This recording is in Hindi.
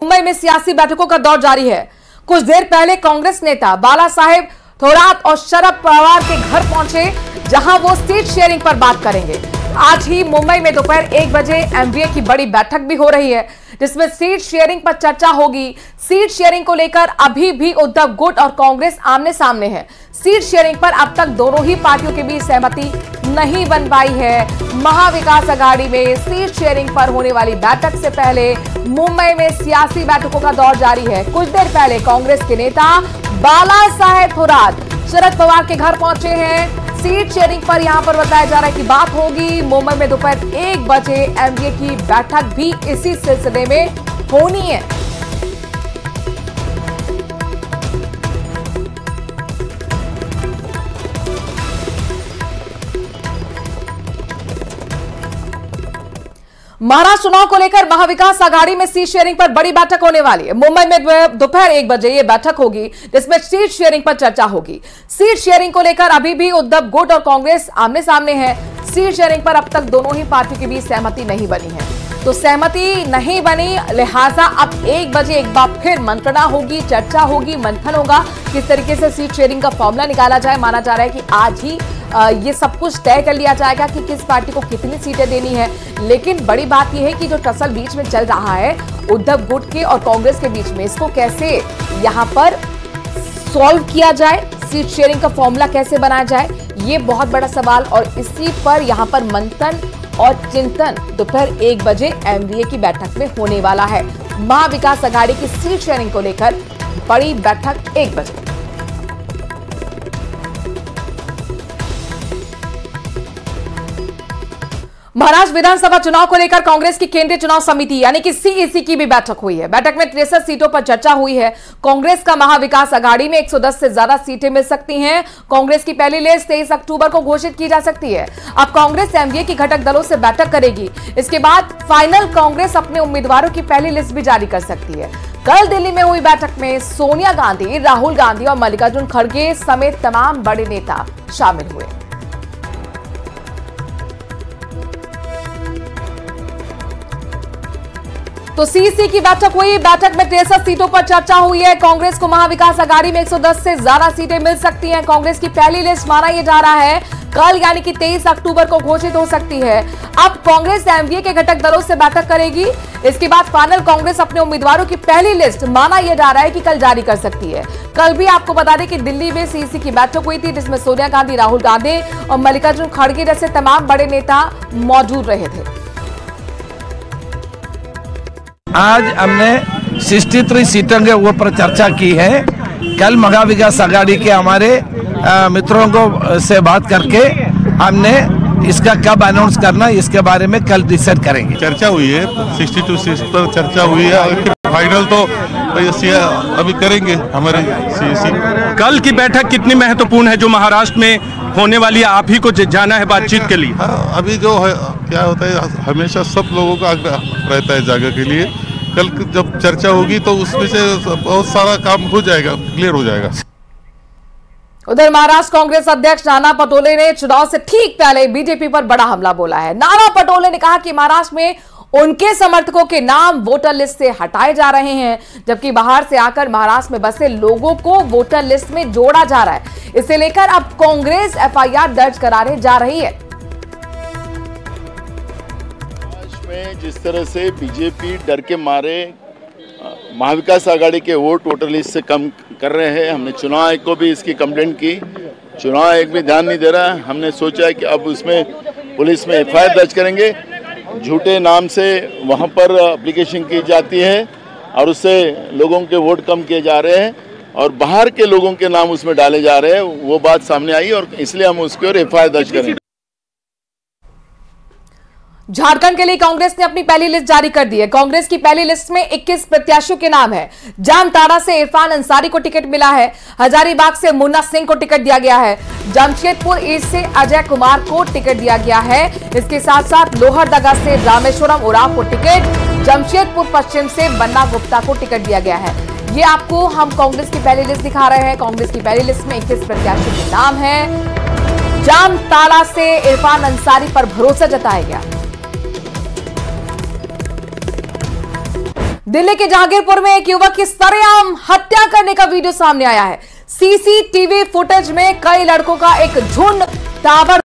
मुंबई में सियासी बैठकों का दौर जारी है। कुछ देर पहले कांग्रेस नेता बाला साहेब थोरात और शरद पवार के घर पहुंचे, जहां वो सीट शेयरिंग पर बात करेंगे। आज ही मुंबई में दोपहर 1 बजे एमवीए की बड़ी बैठक भी हो रही है, जिसमें सीट शेयरिंग पर चर्चा होगी। सीट शेयरिंग को लेकर अभी भी उद्धव गुट और कांग्रेस आमने सामने है। सीट शेयरिंग पर अब तक दोनों ही पार्टियों के बीच सहमति नहीं बन पाई है। महाविकास अघाड़ी में सीट शेयरिंग पर होने वाली बैठक से पहले मुंबई में सियासी बैठकों का दौर जारी है। कुछ देर पहले कांग्रेस के नेता बाला साहेब थोरात शरद पवार के घर पहुंचे हैं। सीट शेयरिंग पर यहां पर बताया जा रहा है कि बात होगी। मुंबई में दोपहर 1 बजे एमवीए की बैठक भी इसी सिलसिले में होनी है। महाराष्ट्र चुनाव को लेकर महाविकास अघाड़ी में सीट शेयरिंग पर बड़ी बैठक होने वाली है। मुंबई में दोपहर 1 बजे यह बैठक होगी, जिसमें सीट शेयरिंग पर चर्चा होगी। सीट शेयरिंग को लेकर अभी भी उद्धव गुट और कांग्रेस आमने सामने है। सीट शेयरिंग पर अब तक दोनों ही पार्टियों के बीच सहमति नहीं बनी है, तो सहमति नहीं बनी, लिहाजा अब 1 बजे एक बार फिर मंत्रणा होगी, चर्चा होगी, मंथन होगा किस तरीके से सीट शेयरिंग का फॉर्मूला निकाला जाए। माना जा रहा है कि आज ही ये सब कुछ तय कर लिया जाएगा कि किस पार्टी को कितनी सीटें देनी है। लेकिन बड़ी बात यह है कि जो टसल बीच में चल रहा है उद्धव गुट के और कांग्रेस के बीच में, इसको कैसे यहां पर सॉल्व किया जाए, सीट शेयरिंग का फॉर्मूला कैसे बनाया जाए, ये बहुत बड़ा सवाल। और इसी पर यहां पर मंथन और चिंतन दोपहर 1 बजे एमवीए की बैठक में होने वाला है। महाविकास अघाड़ी की सीट शेयरिंग को लेकर बड़ी बैठक 1 बजे। महाराष्ट्र विधानसभा चुनाव को लेकर कांग्रेस की केंद्रीय चुनाव समिति यानी कि सीईसी की भी बैठक हुई है। बैठक में 63 सीटों पर चर्चा हुई है। कांग्रेस का महाविकास अघाड़ी में 110 से ज्यादा सीटें मिल सकती हैं। कांग्रेस की पहली लिस्ट 23 अक्टूबर को घोषित की जा सकती है। अब कांग्रेस एमवीए की घटक दलों से बैठक करेगी। इसके बाद फाइनल कांग्रेस अपने उम्मीदवारों की पहली लिस्ट भी जारी कर सकती है। कल दिल्ली में हुई बैठक में सोनिया गांधी, राहुल गांधी और मल्लिकार्जुन खड़गे समेत तमाम बड़े नेता शामिल हुए। तो सीईसी की बैठक हुई। बैठक में 63 सीटों पर चर्चा हुई है। कांग्रेस को महाविकास अघाड़ी में 110 से ज्यादा सीटें मिल सकती हैं। कांग्रेस की पहली लिस्ट माना यह जा रहा है कल यानी कि 23 अक्टूबर को घोषित हो सकती है। अब कांग्रेस एमवीए के घटक दलों से बैठक करेगी। इसके बाद फाइनल कांग्रेस अपने उम्मीदवारों की पहली लिस्ट माना यह जा रहा है कि कल जारी कर सकती है। कल भी आपको बता दें कि दिल्ली में सीईसी की बैठक हुई थी, जिसमें सोनिया गांधी, राहुल गांधी और मल्लिकार्जुन खड़गे जैसे तमाम बड़े नेता मौजूद रहे थे। आज हमने 63 सीटों के ऊपर चर्चा की है। कल महाविकास अघाड़ी के हमारे मित्रों को से बात करके हमने इसका कब अनाउंस करना इसके बारे में कल डिसाइड करेंगे। चर्चा हुई है, 62 सीट पर चर्चा हुई है। फाइनल तो अभी करेंगे हमारे सीईसी। कल की बैठक कितनी महत्वपूर्ण है जो महाराष्ट्र में होने वाली है, आप ही को जाना है बातचीत के लिए? अभी जो है क्या होता है, हमेशा सब लोगों का आग्रह रहता है जगह के लिए। कल जब चर्चा होगी तो उसमें से बहुत सारा काम हो जाएगा, क्लियर हो जाएगा। उधर महाराष्ट्र कांग्रेस अध्यक्ष नाना पटोले ने चुनाव से ठीक पहले बीजेपी पर बड़ा हमला बोला है। नाना पटोले ने कहा कि महाराष्ट्र में उनके समर्थकों के नाम वोटर लिस्ट से हटाए जा रहे हैं, जबकि बाहर से आकर महाराष्ट्र में बसे लोगों को वोटर लिस्ट में जोड़ा जा रहा है। इसे लेकर अब कांग्रेस एफआईआर दर्ज कराने जा रही है। में जिस तरह से बीजेपी डर के मारे महाविकास अघाड़ी के वोट वोटर लिस्ट से कम कर रहे हैं, हमने चुनाव आयोग को भी इसकी कंप्लेंट की। चुनाव आयोग भी ध्यान नहीं दे रहा है। हमने सोचा है कि अब उसमें पुलिस में एफआईआर दर्ज करेंगे। झूठे नाम से वहां पर एप्लीकेशन की जाती है और उससे लोगों के वोट कम किए जा रहे हैं और बाहर के लोगों के नाम उसमें डाले जा रहे हैं। वो बात सामने आई और इसलिए हम उसके और एफआईआर दर्ज करेंगे। झारखंड के लिए कांग्रेस ने अपनी पहली लिस्ट जारी कर दी है। कांग्रेस की पहली लिस्ट में 21 प्रत्याशियों के नाम है। जामताड़ा से इरफान अंसारी को टिकट मिला है। हजारीबाग से मुन्ना सिंह को टिकट दिया गया है। जमशेदपुर ईस्ट से अजय कुमार को टिकट दिया गया है। इसके साथ साथ लोहरदगा से रामेश्वरम उरांव को टिकट, जमशेदपुर पश्चिम से बन्ना गुप्ता को टिकट दिया गया है। ये आपको हम कांग्रेस की पहली लिस्ट दिखा रहे हैं। कांग्रेस की पहली लिस्ट में 21 प्रत्याशियों के नाम है। जामताड़ा से इरफान अंसारी पर भरोसा जताया गया। दिल्ली के जहांगीरपुर में एक युवक की सरेआम हत्या करने का वीडियो सामने आया है। सीसीटीवी फुटेज में कई लड़कों का एक झुंड ताबड़